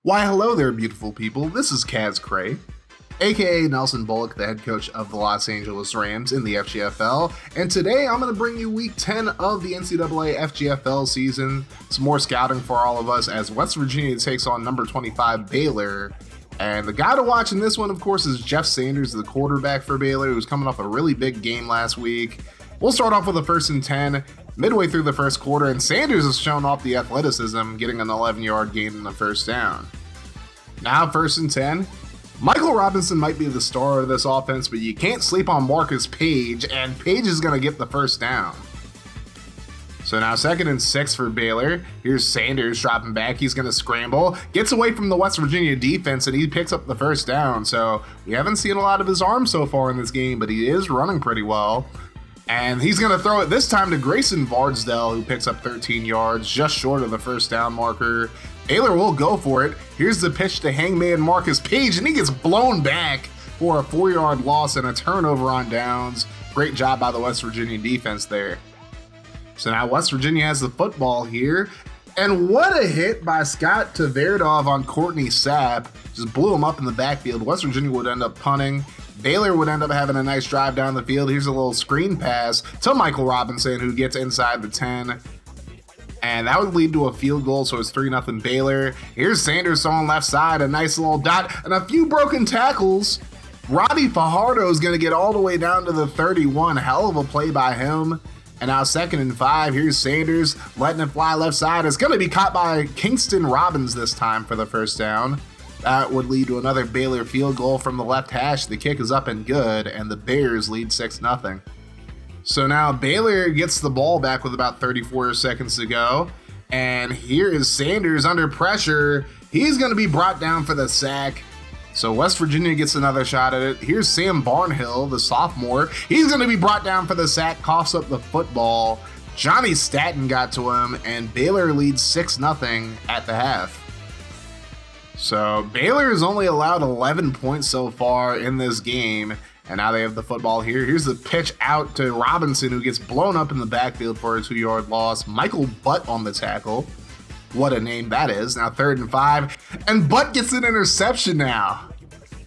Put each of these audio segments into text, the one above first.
Why hello there, beautiful people. This is Kaz Cray, aka Nelson Bullock, the head coach of the Los Angeles Rams in the FGFL, and today I'm going to bring you week 10 of the NCAA FGFL season. Some more scouting for all of us as West Virginia takes on number 25 Baylor. And the guy to watch in this one, of course, is Jeff Sanders, the quarterback for Baylor, who's coming off a really big game last week. We'll start off with a 1st and 10 midway through the first quarter, and Sanders has shown off the athleticism, getting an 11-yard gain in the first down. Now 1st and 10. Michael Robinson might be the star of this offense, but you can't sleep on Marcus Page, and Page is going to get the first down. So now 2nd and 6 for Baylor. Here's Sanders dropping back. He's going to scramble. Gets away from the West Virginia defense, and he picks up the first down. So we haven't seen a lot of his arm so far in this game, but he is running pretty well. And he's going to throw it this time to Grayson Vardsdale, who picks up 13 yards, just short of the first down marker. Baylor will go for it. Here's the pitch to Hangman Marcus Page, and he gets blown back for a 4-yard loss and a turnover on downs. Great job by the West Virginia defense there. So now West Virginia has the football here. And what a hit by Scott Tverdov on Courtney Sapp. Just blew him up in the backfield. West Virginia would end up punting. Baylor would end up having a nice drive down the field. Here's a little screen pass to Michael Robinson, who gets inside the 10. And that would lead to a field goal, so it's 3-0 Baylor. Here's Sanders on left side, a nice little dot, and a few broken tackles. Robbie Fajardo is going to get all the way down to the 31. Hell of a play by him. And now 2nd and 5. Here's Sanders letting it fly left side. It's going to be caught by Kingston Robbins this time for the first down. That would lead to another Baylor field goal from the left hash. The kick is up and good, and the Bears lead 6-0. So now Baylor gets the ball back with about 34 seconds to go. And here is Sanders under pressure. He's going to be brought down for the sack. So West Virginia gets another shot at it. Here's Sam Barnhill, the sophomore. He's going to be brought down for the sack, coughs up the football. Johnny Staton got to him, and Baylor leads 6-0 at the half. So Baylor has only allowed 11 points so far in this game, and now they have the football here. Here's the pitch out to Robinson, who gets blown up in the backfield for a 2-yard loss. Michael Butt on the tackle. What a name that is. Now 3rd and 5, and Butt gets an interception now.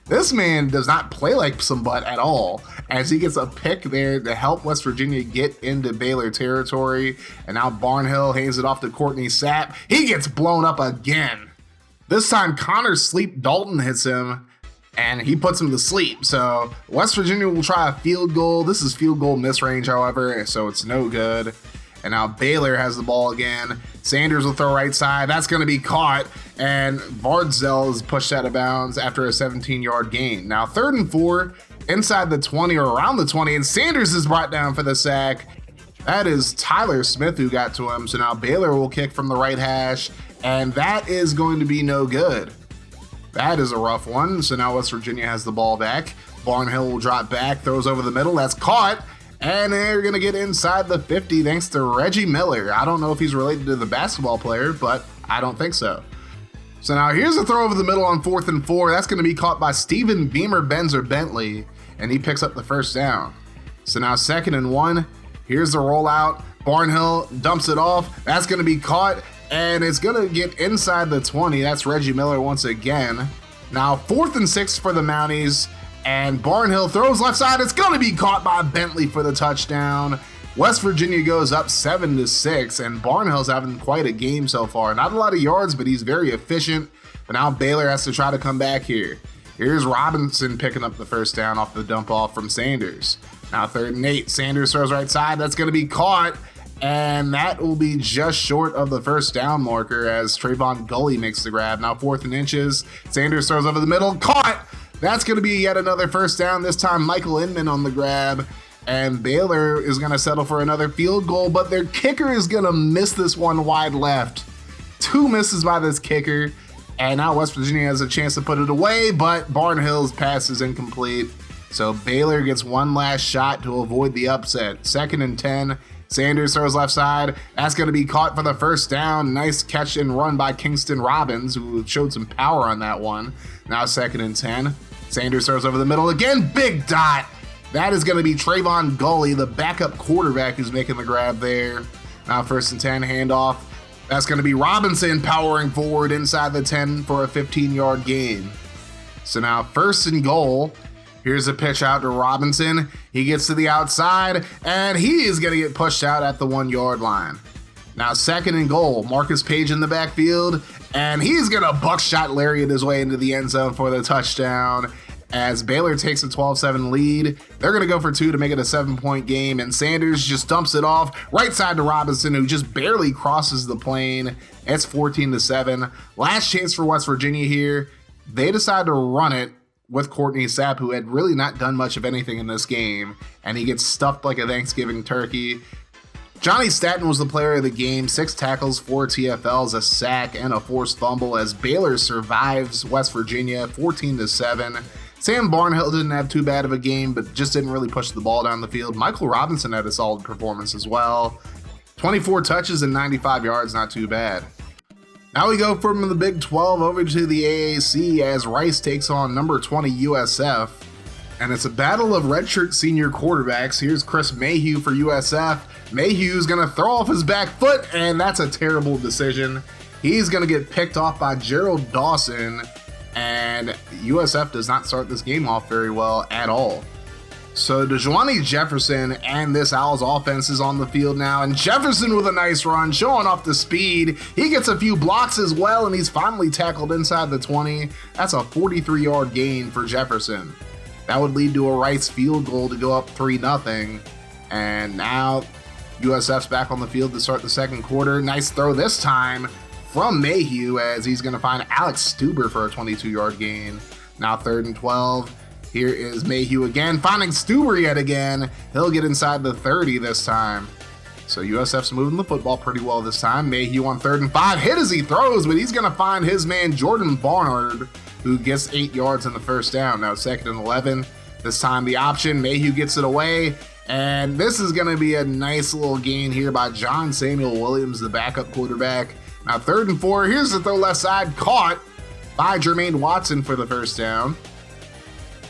This man does not play like some Butt at all, as he gets a pick there to help West Virginia get into Baylor territory. And now Barnhill hands it off to Courtney Sapp. He gets blown up again. This time Connor Sleep Dalton hits him, and he puts him to sleep. So West Virginia will try a field goal. This is field goal miss range, however, so it's no good. And now Baylor has the ball again. Sanders will throw right side. That's going to be caught, and Vardsdale is pushed out of bounds after a 17-yard gain. Now 3rd and 4, inside the 20 or around the 20, and Sanders is brought down for the sack. That is Tyler Smith who got to him. So now Baylor will kick from the right hash, and that is going to be no good. That is a rough one. So now West Virginia has the ball back. Barnhill will drop back, throws over the middle. That's caught. And they're going to get inside the 50 thanks to Reggie Miller. I don't know if he's related to the basketball player, but I don't think so. So now here's a throw over the middle on 4th and 4. That's going to be caught by Stephen Beamer Benzer Bentley, and he picks up the first down. So now 2nd and 1. Here's the rollout. Barnhill dumps it off. That's going to be caught, and it's going to get inside the 20. That's Reggie Miller once again. Now 4th and 6 for the Mounties. And Barnhill throws left side. It's going to be caught by Bentley for the touchdown. West Virginia goes up 7-6, and Barnhill's having quite a game so far. Not a lot of yards, but he's very efficient. But now Baylor has to try to come back here. Here's Robinson picking up the first down off the dump off from Sanders. Now 3rd and 8. Sanders throws right side. That's going to be caught, and that will be just short of the first down marker as Trayvon Gully makes the grab. Now 4th and inches. Sanders throws over the middle. Caught! That's going to be yet another first down, this time Michael Inman on the grab, and Baylor is going to settle for another field goal, but their kicker is going to miss this one wide left. 2 misses by this kicker, and now West Virginia has a chance to put it away, but Barnhill's pass is incomplete, so Baylor gets one last shot to avoid the upset. 2nd and 10. Sanders throws left side. That's going to be caught for the first down. Nice catch and run by Kingston Robbins, who showed some power on that one. Now 2nd and 10. Sanders throws over the middle again. Big dot. That is going to be Trayvon Gully, the backup quarterback, who's making the grab there. Now 1st and 10, handoff. That's going to be Robinson powering forward inside the 10 for a 15-yard gain. So now 1st and goal. Here's a pitch out to Robinson. He gets to the outside, and he is going to get pushed out at the 1-yard line. Now 2nd and goal. Marcus Page in the backfield, and he's going to buckshot lariat his way into the end zone for the touchdown. As Baylor takes a 12-7 lead, they're going to go for 2 to make it a 7-point game, and Sanders just dumps it off right side to Robinson, who just barely crosses the plane. It's 14-7. Last chance for West Virginia here. They decide to run it with Courtney Sapp, who had really not done much of anything in this game, and he gets stuffed like a Thanksgiving turkey. Johnny Staton was the player of the game, 6 tackles, 4 TFLs, a sack, and a forced fumble as Baylor survives West Virginia 14-7. Sam Barnhill didn't have too bad of a game, but just didn't really push the ball down the field. Michael Robinson had a solid performance as well. 24 touches and 95 yards, not too bad. Now we go from the Big 12 over to the AAC as Rice takes on number 20 USF. And it's a battle of redshirt senior quarterbacks. Here's Chris Mayhew for USF. Mayhew's going to throw off his back foot, and that's a terrible decision. He's going to get picked off by Gerald Dawson, and USF does not start this game off very well at all. So DeJuani Jefferson and this Owls offense is on the field now, and Jefferson with a nice run, showing off the speed. He gets a few blocks as well, and he's finally tackled inside the 20. That's a 43-yard gain for Jefferson. That would lead to a Rice field goal to go up 3-0, and now USF's back on the field to start the second quarter. Nice throw this time from Mayhew as he's going to find Alex Stuber for a 22-yard gain. Now 3rd and 12. Here is Mayhew again, finding Stuber yet again. He'll get inside the 30 this time. So USF's moving the football pretty well this time. Mayhew on 3rd and 5, hit as he throws, but he's going to find his man Jordan Barnard, who gets 8 yards on the first down. Now 2nd and 11. This time the option, Mayhew gets it away, and this is going to be a nice little gain here by John Samuel Williams, the backup quarterback. Now 3rd and 4, here's the throw left side, caught by Jermaine Watson for the first down.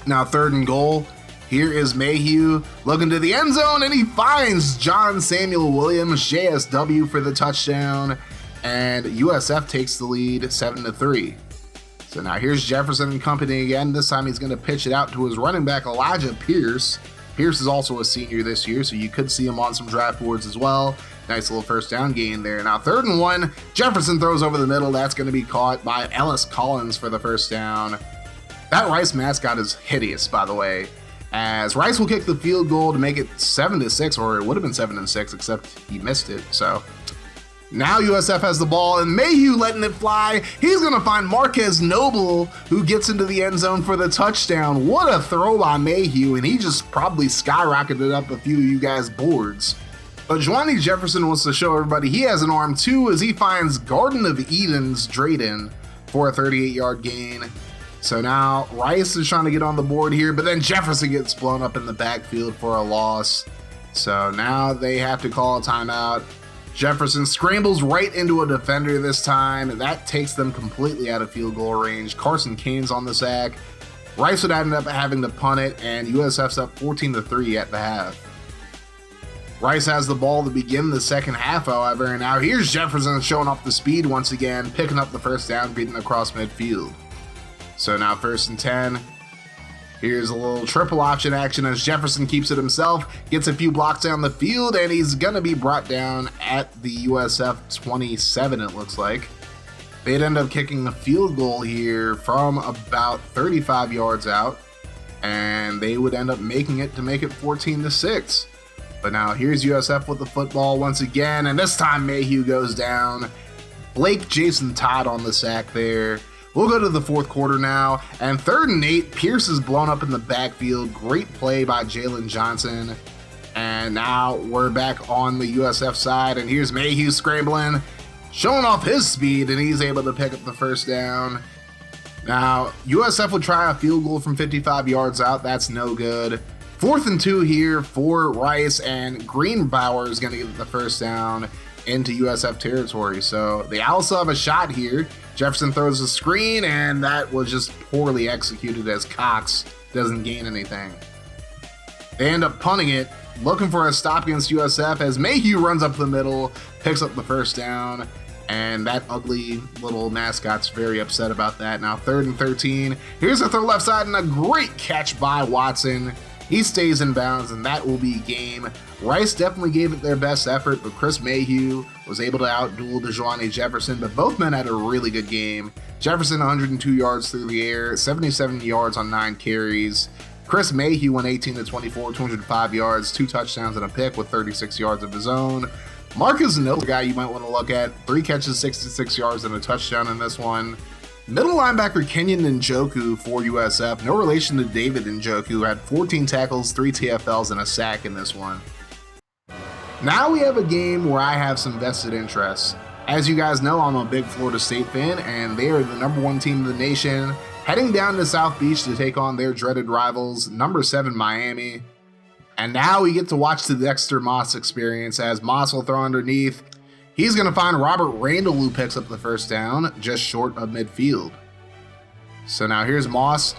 Now 3rd and goal. Here is Mayhew looking to the end zone, and he finds John Samuel Williams, JSW, for the touchdown, and USF takes the lead 7-3. So now here's Jefferson and company again. This time he's going to pitch it out to his running back, Elijah Pierce. Pierce is also a senior this year, so you could see him on some draft boards as well. Nice little first down gain there. Now 3rd and 1, Jefferson throws over the middle. That's going to be caught by Ellis Collins for the first down. That Rice mascot is hideous, by the way, as Rice will kick the field goal to make it 7-6, or it would have been 7-6, except he missed it. So now USF has the ball, and Mayhew letting it fly. He's going to find Marquez Noble, who gets into the end zone for the touchdown. What a throw by Mayhew, and he just probably skyrocketed up a few of you guys' boards. But Juani Jefferson wants to show everybody he has an arm too, as he finds Garden of Eden's Drayden for a 38-yard gain. So now Rice is trying to get on the board here, but then Jefferson gets blown up in the backfield for a loss. So now they have to call a timeout. Jefferson scrambles right into a defender this time, and that takes them completely out of field goal range. Carson Kane's on the sack. Rice would end up having to punt it, and USF's up 14-3 at the half. Rice has the ball to begin the second half, however, and now here's Jefferson showing off the speed once again, picking up the first down, beating across midfield. So now 1st and 10. Here's a little triple option action as Jefferson keeps it himself, gets a few blocks down the field, and he's going to be brought down at the USF 27, it looks like. They'd end up kicking a field goal here from about 35 yards out, and they would end up making it to make it 14-6. But now here's USF with the football once again, and this time Mayhew goes down. Blake Jason Todd on the sack there. We'll go to the fourth quarter now, and 3rd and 8, Pierce is blown up in the backfield. Great play by Jalen Johnson. And now we're back on the USF side, and here's Mayhew scrambling, showing off his speed, and he's able to pick up the first down. Now, USF would try a field goal from 55 yards out. That's no good. 4th and 2 here for Rice, and Greenbauer is going to get the first down into USF territory. So the Owls still have a shot here. Jefferson throws a screen, and that was just poorly executed as Cox doesn't gain anything. They end up punting it, looking for a stop against USF as Mayhew runs up the middle, picks up the first down. And that ugly little mascot's very upset about that. Now 3rd and 13. Here's a throw left side and a great catch by Watson. He stays in bounds, and that will be game. Rice definitely gave it their best effort, but Chris Mayhew was able to outduel DeJuan Jefferson, but both men had a really good game. Jefferson 102 yards through the air, 77 yards on 9 carries. Chris Mayhew went 18 to 24, 205 yards, 2 touchdowns and a pick with 36 yards of his own. Marcus Knowles, a guy you might want to look at, 3 catches, 66 yards and a touchdown in this one. Middle linebacker Kenyon Njoku for USF, no relation to David Njoku, had 14 tackles, 3 TFLs, and a sack in this one. Now we have a game where I have some vested interests. As you guys know, I'm a big Florida State fan, and they are the #1 team in the nation, heading down to South Beach to take on their dreaded rivals, number 7 Miami. And now we get to watch the Dexter Moss experience as Moss will throw underneath. He's going to find Robert Randall, who picks up the first down, just short of midfield. So now here's Moss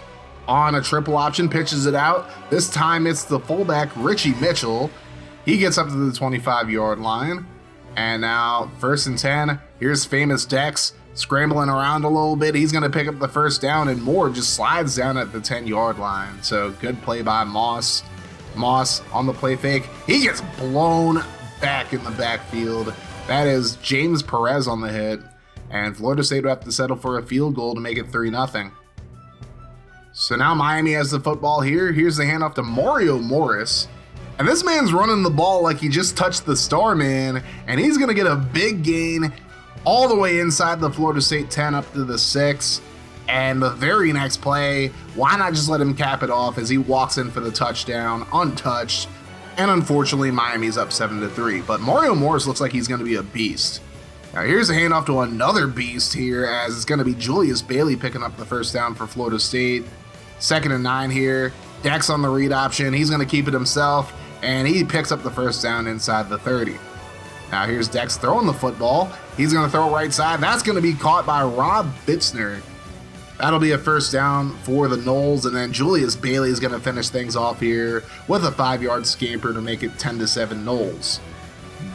on a triple option, pitches it out. This time it's the fullback, Richie Mitchell. He gets up to the 25-yard line. And now 1st and 10. Here's famous Dex scrambling around a little bit. He's going to pick up the first down, and Moore just slides down at the 10-yard line. So good play by Moss. Moss on the play fake. He gets blown back in the backfield. That is James Perez on the hit, and Florida State will have to settle for a field goal to make it 3-0. So now Miami has the football here. Here's the handoff to Mario Morris. And this man's running the ball like he just touched the star man, and he's going to get a big gain all the way inside the Florida State 10 up to the 6. And the very next play, why not just let him cap it off as he walks in for the touchdown untouched. And unfortunately, Miami's up 7-3. But Mario Morris looks like he's going to be a beast. Now here's a handoff to another beast here, as it's going to be Julius Bailey picking up the first down for Florida State. 2nd and 9 here. Dex on the read option. He's going to keep it himself, and he picks up the first down inside the 30. Now here's Dex throwing the football. He's going to throw it right side. That's going to be caught by Rob Bitzner. That'll be a first down for the Noles, and then Julius Bailey is going to finish things off here with a 5-yard scamper to make it 10-7 Noles.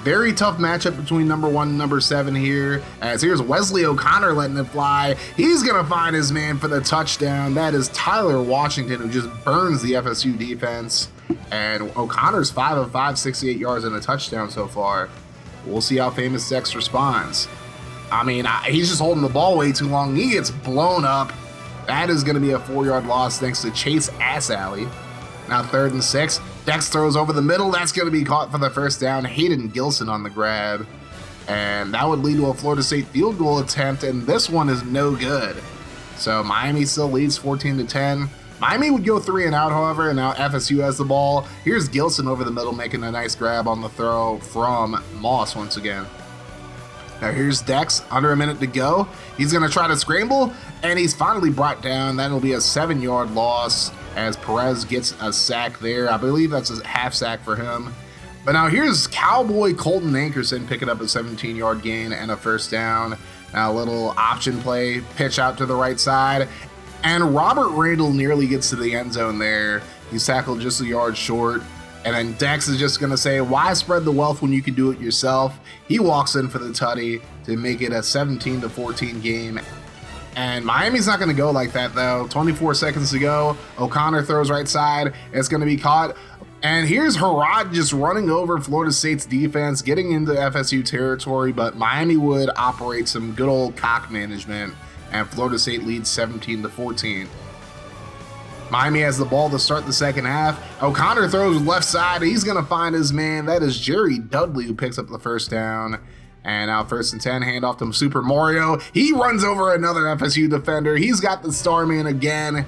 Very tough matchup between number 1 and number 7 here, as here's Wesley O'Connor letting it fly. He's going to find his man for the touchdown. That is Tyler Washington, who just burns the FSU defense. And O'Connor's 5 of 5, 68 yards and a touchdown so far. We'll see how famous Dex responds. I mean, he's just holding the ball way too long. He gets blown up. That is going to be a 4-yard loss thanks to Chase Assalley. Now 3rd and 6. Dex throws over the middle. That's going to be caught for the first down. Hayden Gilson on the grab. And that would lead to a Florida State field goal attempt, and this one is no good. So Miami still leads 14-10. Miami would go 3 and out, however, and now FSU has the ball. Here's Gilson over the middle making a nice grab on the throw from Moss once again. Now here's Dex, under a minute to go. He's going to try to scramble, and he's finally brought down. That'll be a 7-yard loss as Perez gets a sack there. I believe that's a half sack for him. But now here's Cowboy Colton Ankerson picking up a 17-yard gain and a first down. Now a little option play, pitch out to the right side, and Robert Randall nearly gets to the end zone there. He's tackled just a yard short. And then Dex is just going to say, why spread the wealth when you can do it yourself? He walks in for the tutty to make it a 17-14 game. And Miami's not going to go like that, though. 24 seconds to go. O'Connor throws right side. It's going to be caught. And here's Herod just running over Florida State's defense, getting into FSU territory. But Miami would operate some good old cock management. And Florida State leads 17-14. Miami has the ball to start the second half. O'Connor throws left side. He's going to find his man. That is Jerry Dudley who picks up the first down. And now 1st and 10, handoff to Super Mario. He runs over another FSU defender. He's got the star man again.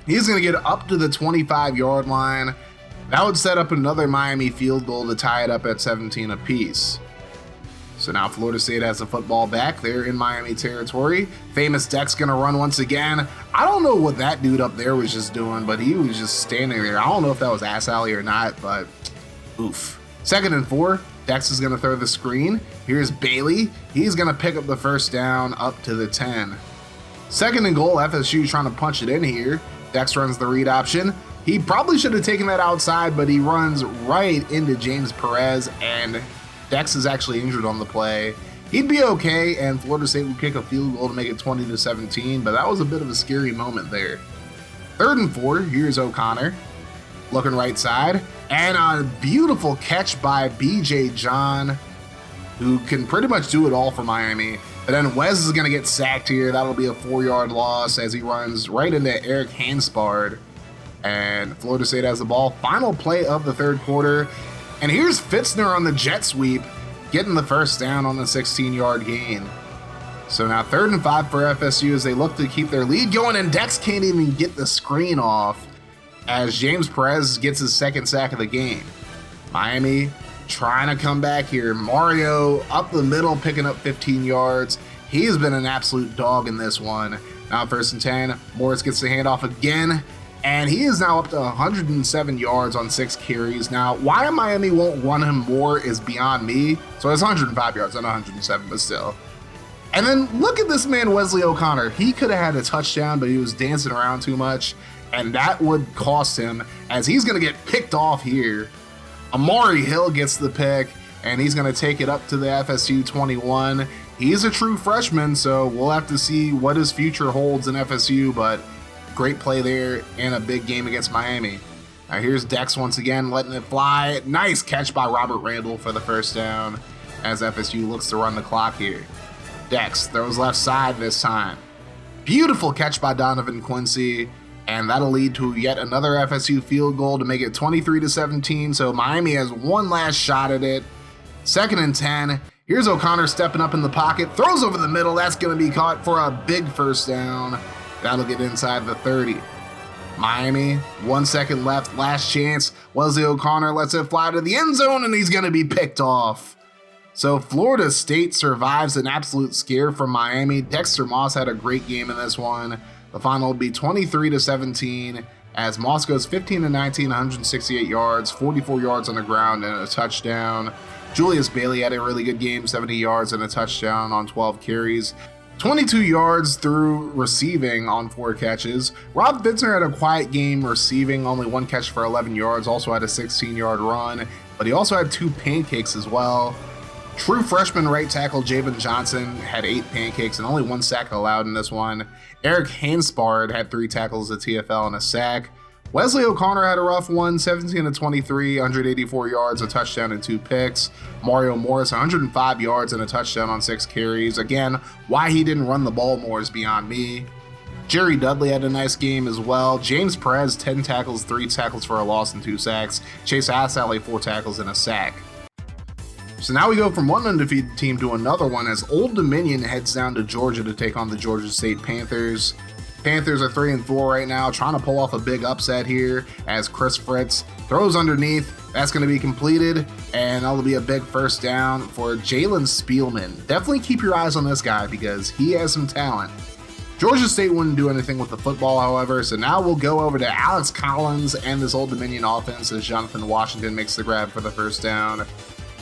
He's going to get up to the 25-yard line. That would set up another Miami field goal to tie it up at 17 apiece. So now Florida State has the football back. They're in Miami territory. Famous Dex gonna run once again. I don't know what that dude up there was just doing, but he was just standing there. I don't know if that was Assalley or not, but oof. 2nd and 4. Dex is gonna throw the screen. Here's Bailey. He's gonna pick up the first down up to the 10. 2nd and goal. FSU trying to punch it in here. Dex runs the read option. He probably should have taken that outside, but he runs right into James Perez, and Dex is actually injured on the play. He'd be okay, and Florida State would kick a field goal to make it 20-17, but that was a bit of a scary moment there. 3rd and 4, here's O'Connor, looking right side, and a beautiful catch by BJ John, who can pretty much do it all for Miami. But then Wes is going to get sacked here. That'll be a 4-yard loss as he runs right into Eric Hanspard. And Florida State has the ball. Final play of the 3rd quarter. And here's Fitzner on the jet sweep, getting the first down on the 16-yard gain. So now 3rd and 5 for FSU as they look to keep their lead going, and Dex can't even get the screen off as James Perez gets his 2nd sack of the game. Miami trying to come back here. Mario up the middle, picking up 15 yards. He's been an absolute dog in this one. Now 1st and 10, Morris gets the handoff again, and he is now up to 107 yards on 6 carries. Now, why Miami won't run him more is beyond me. So it's 105 yards, not 107, but still. And then look at this man, Wesley O'Connor. He could have had a touchdown, but he was dancing around too much, and that would cost him as he's going to get picked off here. Amari Hill gets the pick, and he's going to take it up to the FSU 21. He's a true freshman, so we'll have to see what his future holds in FSU, but great play there in a big game against Miami. Now here's Dex once again, letting it fly. Nice catch by Robert Randall for the first down as FSU looks to run the clock here. Dex throws left side this time. Beautiful catch by Donovan Quincy. And that'll lead to yet another FSU field goal to make it 23-17. So Miami has one last shot at it. 2nd and 10. Here's O'Connor stepping up in the pocket. Throws over the middle. That's going to be caught for a big first down. That'll get inside the 30. Miami, 1 second left. Last chance. Wesley O'Connor lets it fly to the end zone, and he's going to be picked off. So Florida State survives an absolute scare from Miami. Dexter Moss had a great game in this one. The final will be 23-17 as Moss goes 15-19, 168 yards, 44 yards on the ground, and a touchdown. Julius Bailey had a really good game, 70 yards and a touchdown on 12 carries. 22 yards through receiving on 4 catches. Rob Fitzner had a quiet game receiving, only 1 catch for 11 yards, also had a 16-yard run, but he also had 2 pancakes as well. True freshman right tackle Javen Johnson had 8 pancakes and only 1 sack allowed in this one. Eric Hanspard had 3 tackles at TFL and a sack. Wesley O'Connor had a rough one, 17-23, 184 yards, a touchdown and 2 picks. Mario Morris, 105 yards and a touchdown on 6 carries. Again, why he didn't run the ball more is beyond me. Jerry Dudley had a nice game as well. James Perez, 10 tackles, 3 tackles for a loss and 2 sacks. Chase Assalley, 4 tackles and a sack. So now we go from one undefeated team to another one as Old Dominion heads down to Georgia to take on the Georgia State Panthers. Panthers are 3-4 right now, trying to pull off a big upset here as Chris Fritz throws underneath. That's going to be completed, and that'll be a big first down for Jalen Spielman. Definitely keep your eyes on this guy because he has some talent. Georgia State wouldn't do anything with the football, however, so now we'll go over to Alex Collins and this Old Dominion offense as Jonathan Washington makes the grab for the first down.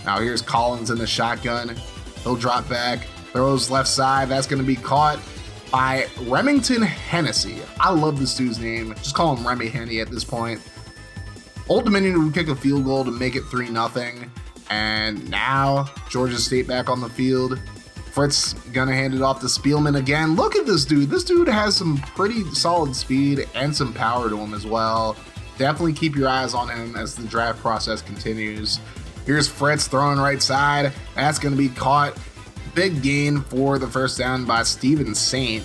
Now here's Collins in the shotgun. He'll drop back, throws left side. That's going to be caught by Remington Hennessy. I love this dude's name. Just call him Remy Henny at this point. Old Dominion would kick a field goal to make it 3-0. And now Georgia State back on the field. Fritz gonna hand it off to Spielman again. Look at this dude. This dude has some pretty solid speed and some power to him as well. Definitely keep your eyes on him as the draft process continues. Here's Fritz throwing right side. That's going to be caught. Big gain for the first down by Steven Saint.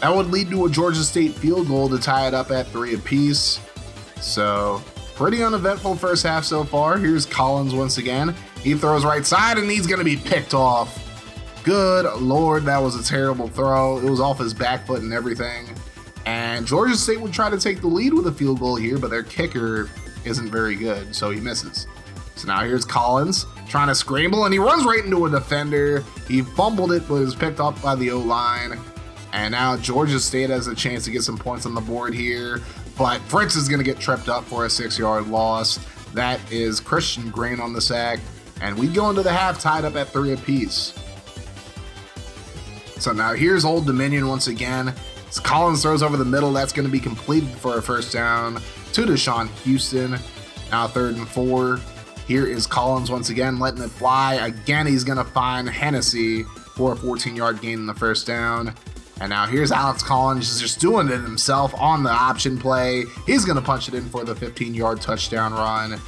That would lead to a Georgia State field goal to tie it up at 3 apiece. So pretty uneventful first half so far. Here's Collins once again. He throws right side and he's going to be picked off. Good Lord, that was a terrible throw. It was off his back foot and everything. And Georgia State would try to take the lead with a field goal here, but their kicker isn't very good, so he misses. So now here's Collins trying to scramble, and he runs right into a defender. He fumbled it, but was picked up by the O-line. And now Georgia State has a chance to get some points on the board here, but Fritz is going to get tripped up for a 6-yard loss. That is Christian Grain on the sack, and we go into the half tied up at 3 apiece. So now here's Old Dominion once again. As Collins throws over the middle, that's going to be completed for a first down to Deshaun Houston. Now 3rd and 4. Here is Collins once again letting it fly. Again, he's going to find Hennessy for a 14-yard gain in the first down. And now here's Alex Collins just doing it himself on the option play. He's going to punch it in for the 15-yard touchdown run.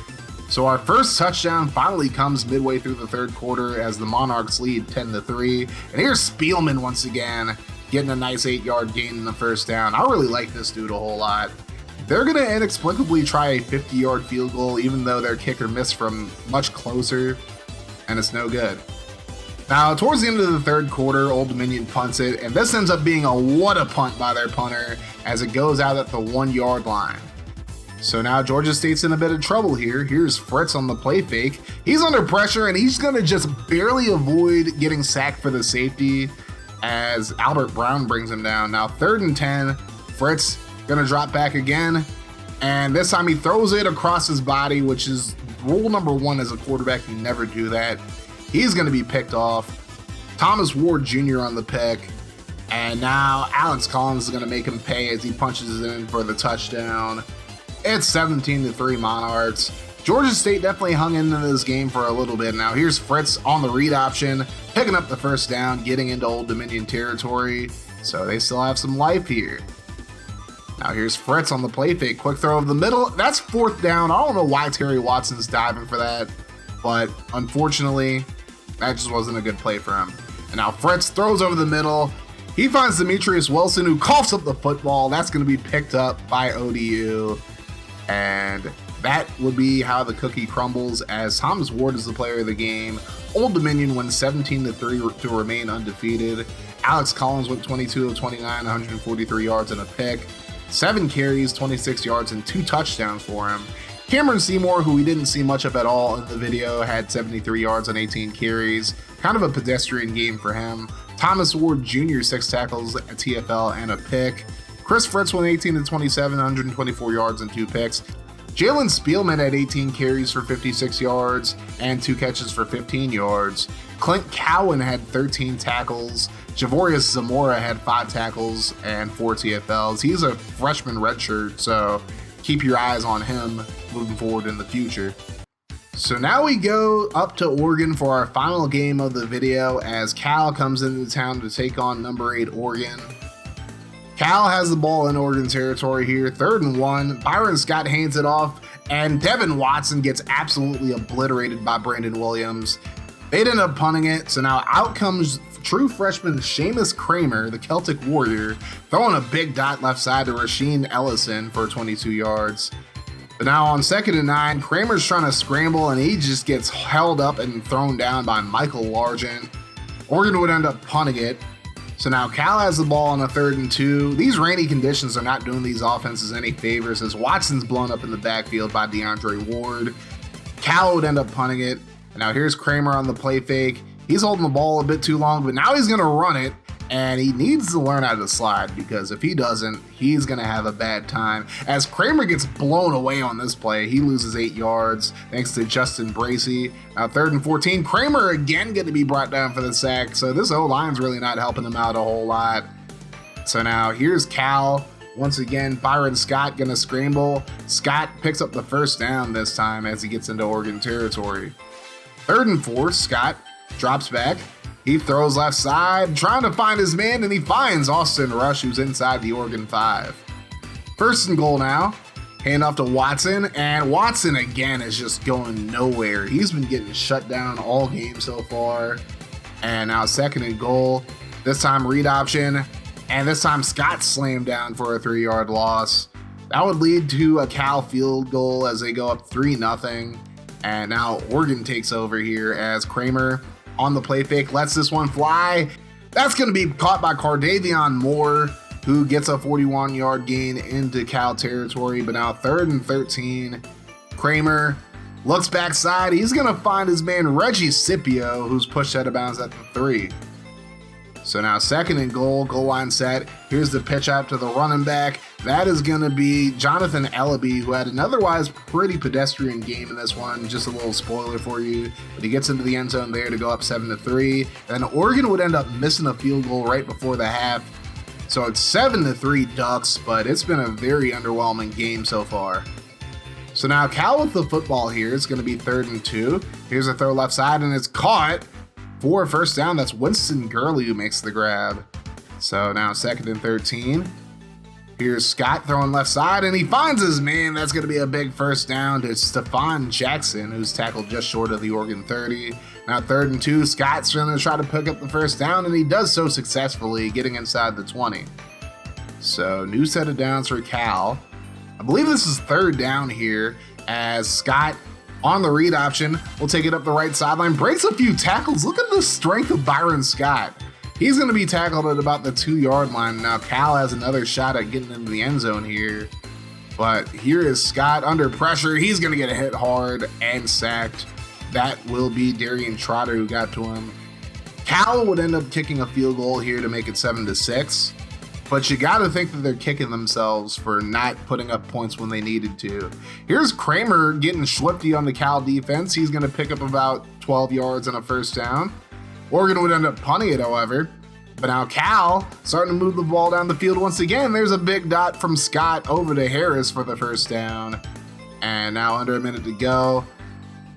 So our first touchdown finally comes midway through the third quarter as the Monarchs lead 10-3. And here's Spielman once again getting a nice 8-yard gain in the first down. I really like this dude a whole lot. They're going to inexplicably try a 50-yard field goal even though their kicker missed from much closer, and it's no good. Now, towards the end of the third quarter, Old Dominion punts it, and this ends up being a what a punt by their punter as it goes out at the 1-yard line. So now Georgia State's in a bit of trouble here. Here's Fritz on the play fake. He's under pressure, and he's going to just barely avoid getting sacked for the safety as Albert Brown brings him down. Now, 3rd and 10, Fritz going to drop back again, and this time he throws it across his body, which is rule number 1 as a quarterback. You never do that. He's going to be picked off. Thomas Ward Jr. on the pick. And now Alex Collins is going to make him pay as he punches it in for the touchdown. It's 17-3 Monarchs. Georgia State definitely hung into this game for a little bit. Now here's Fritz on the read option, picking up the first down, getting into Old Dominion territory. So they still have some life here. Now here's Fritz on the play fake, quick throw of the middle. That's 4th down. I don't know why Terry Watson's diving for that, but unfortunately, that just wasn't a good play for him. And now Fritz throws over the middle. He finds Demetrius Wilson, who coughs up the football. That's going to be picked up by ODU. And that would be how the cookie crumbles as Thomas Ward is the player of the game. Old Dominion wins 17-3 to remain undefeated. Alex Collins went 22 of 29, 143 yards and a pick. 7 carries, 26 yards, and 2 touchdowns for him. Cameron Seymour, who we didn't see much of at all in the video, had 73 yards and 18 carries. Kind of a pedestrian game for him. Thomas Ward Jr., 6 tackles, a TFL, and a pick. Chris Fritz went 18 of 27, 124 yards and 2 picks. Jalen Spielman had 18 carries for 56 yards and 2 catches for 15 yards. Clint Cowan had 13 tackles. Javorius Zamora had 5 tackles and 4 TFLs. He's a freshman redshirt, so keep your eyes on him moving forward in the future. So now we go up to Oregon for our final game of the video as Cal comes into town to take on number 8 Oregon. Cal has the ball in Oregon territory here, 3rd and 1. Byron Scott hands it off, and Devin Watson gets absolutely obliterated by Brandon Williams. They'd end up punting it, so now out comes true freshman Seamus Kramer, the Celtic Warrior, throwing a big dot left side to Rasheen Ellison for 22 yards. But now on 2nd and 9, Kramer's trying to scramble, and he just gets held up and thrown down by Michael Largent. Oregon would end up punting it. So now Cal has the ball on a 3rd and 2. These rainy conditions are not doing these offenses any favors as Watson's blown up in the backfield by DeAndre Ward. Cal would end up punting it. And now here's Kramer on the play fake. He's holding the ball a bit too long, but now he's going to run it. And he needs to learn how to slide because if he doesn't, he's going to have a bad time. As Kramer gets blown away on this play, he loses 8 yards thanks to Justin Bracey. Now 3rd and 14, Kramer again going to be brought down for the sack. So this O-line's really not helping him out a whole lot. So now here's Cal. Once again, Byron Scott going to scramble. Scott picks up the first down this time as he gets into Oregon territory. 3rd and 4, Scott drops back. He throws left side, trying to find his man, and he finds Austin Rush, who's inside the Oregon 5. 1st and goal now. Hand off to Watson, and Watson again is just going nowhere. He's been getting shut down all game so far. And now 2nd and goal. This time read option, and this time Scott slammed down for a 3-yard loss. That would lead to a Cal field goal as they go up 3-0. And now Oregon takes over here as Kramer on the play fake lets this one fly. That's going to be caught by Cardavion Moore, who gets a 41-yard gain into Cal territory. But now 3rd and 13, Kramer looks backside. He's going to find his man Reggie Scipio, who's pushed out of bounds at the 3. So now 2nd and goal line set. Here's the pitch out to the running back. That is going to be Jonathan Ellaby, who had an otherwise pretty pedestrian game in this one. Just a little spoiler for you. But he gets into the end zone there to go up 7-3. And Oregon would end up missing a field goal right before the half. So it's 7-3 Ducks, but it's been a very underwhelming game so far. So now Cal with the football here. It's going to be 3rd and 2. Here's a throw left side, and it's caught for a first down. That's Winston Gurley who makes the grab. So now 2nd and 13. Here's Scott throwing left side, and he finds his man. That's going to be a big first down to Stephon Jackson, who's tackled just short of the Oregon 30. Now 3rd and 2. Scott's going to try to pick up the first down, and he does so successfully, getting inside the 20. So new set of downs for Cal. I believe this is 3rd down here, as Scott on the read option will take it up the right sideline, breaks a few tackles. Look at the strength of Byron Scott. He's going to be tackled at about the 2-yard line. Now Cal has another shot at getting into the end zone here, but here is Scott under pressure. He's going to get hit hard and sacked. That will be Darian Trotter who got to him. Cal would end up kicking a field goal here to make it 7-6. But you got to think that they're kicking themselves for not putting up points when they needed to. Here's Kramer getting swifty on the Cal defense. He's going to pick up about 12 yards on a first down. Oregon would end up punting it, however. But now Cal starting to move the ball down the field once again. There's a big dot from Scott over to Harris for the first down. And now under a minute to go.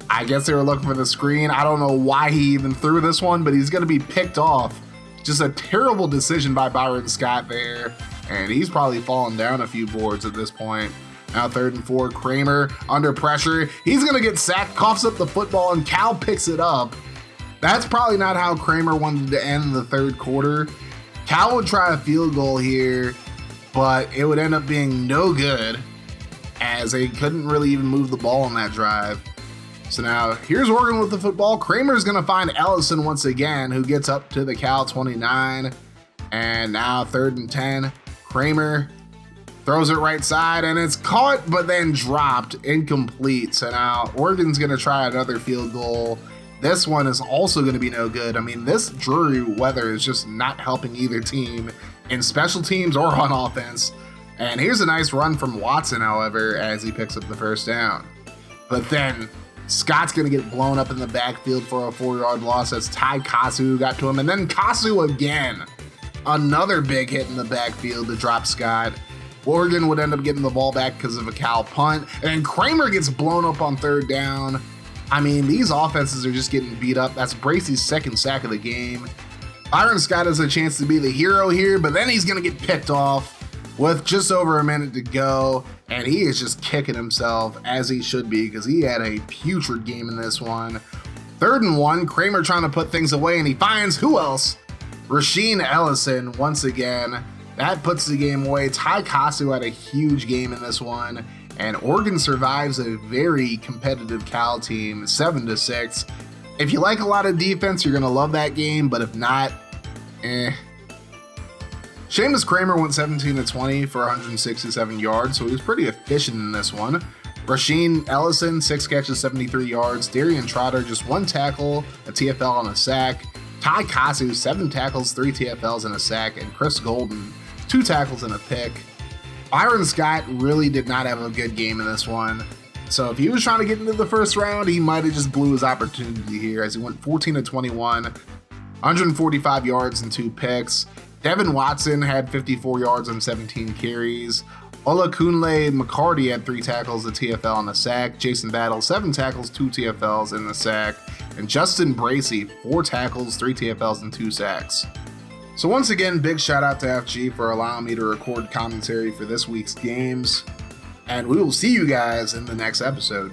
I guess they were looking for the screen. I don't know why he even threw this one, but he's going to be picked off. Just a terrible decision by Byron Scott there, and he's probably fallen down a few boards at this point. Now 3rd and 4, Kramer under pressure. He's going to get sacked, coughs up the football, and Cal picks it up. That's probably not how Kramer wanted to end the 3rd quarter. Cal would try a field goal here, but it would end up being no good, as they couldn't really even move the ball on that drive. So now here's Oregon with the football. Kramer's going to find Ellison once again, who gets up to the Cal 29. And now 3rd and 10. Kramer throws it right side, and it's caught but then dropped, incomplete. So now Oregon's going to try another field goal. This one is also going to be no good. I mean, this dreary weather is just not helping either team in special teams or on offense. And here's a nice run from Watson, however, as he picks up the first down. But then Scott's going to get blown up in the backfield for a 4-yard loss. That's Ty Kasu who got to him. And then Kasu again. Another big hit in the backfield to drop Scott. Oregon would end up getting the ball back because of a Cal punt. And then Kramer gets blown up on 3rd down. I mean, these offenses are just getting beat up. That's Bracey's 2nd sack of the game. Byron Scott has a chance to be the hero here, but then he's going to get picked off with just over a minute to go, and he is just kicking himself, as he should be, because he had a putrid game in this one. 3rd and 1, Kramer trying to put things away, and he finds who else? Rasheen Ellison once again. That puts the game away. Ty Kasu had a huge game in this one, and Oregon survives a very competitive Cal team, 7-6. If you like a lot of defense, you're going to love that game, but if not, Seamus Kramer went 17-20 for 167 yards, so he was pretty efficient in this one. Rasheen Ellison, 6 catches, 73 yards. Darian Trotter, just 1 tackle, a TFL and a sack. Ty Kasu, 7 tackles, 3 TFLs and a sack. And Chris Golden, 2 tackles and a pick. Byron Scott really did not have a good game in this one. So if he was trying to get into the first round, he might have just blew his opportunity here, as he went 14-21, 145 yards and 2 picks. Devin Watson had 54 yards on 17 carries. Olakunle McCarty had 3 tackles, a TFL and a sack. Jason Battle, 7 tackles, 2 TFLs and a sack. And Justin Bracey, 4 tackles, 3 TFLs and 2 sacks. So once again, big shout out to FG for allowing me to record commentary for this week's games. And we will see you guys in the next episode.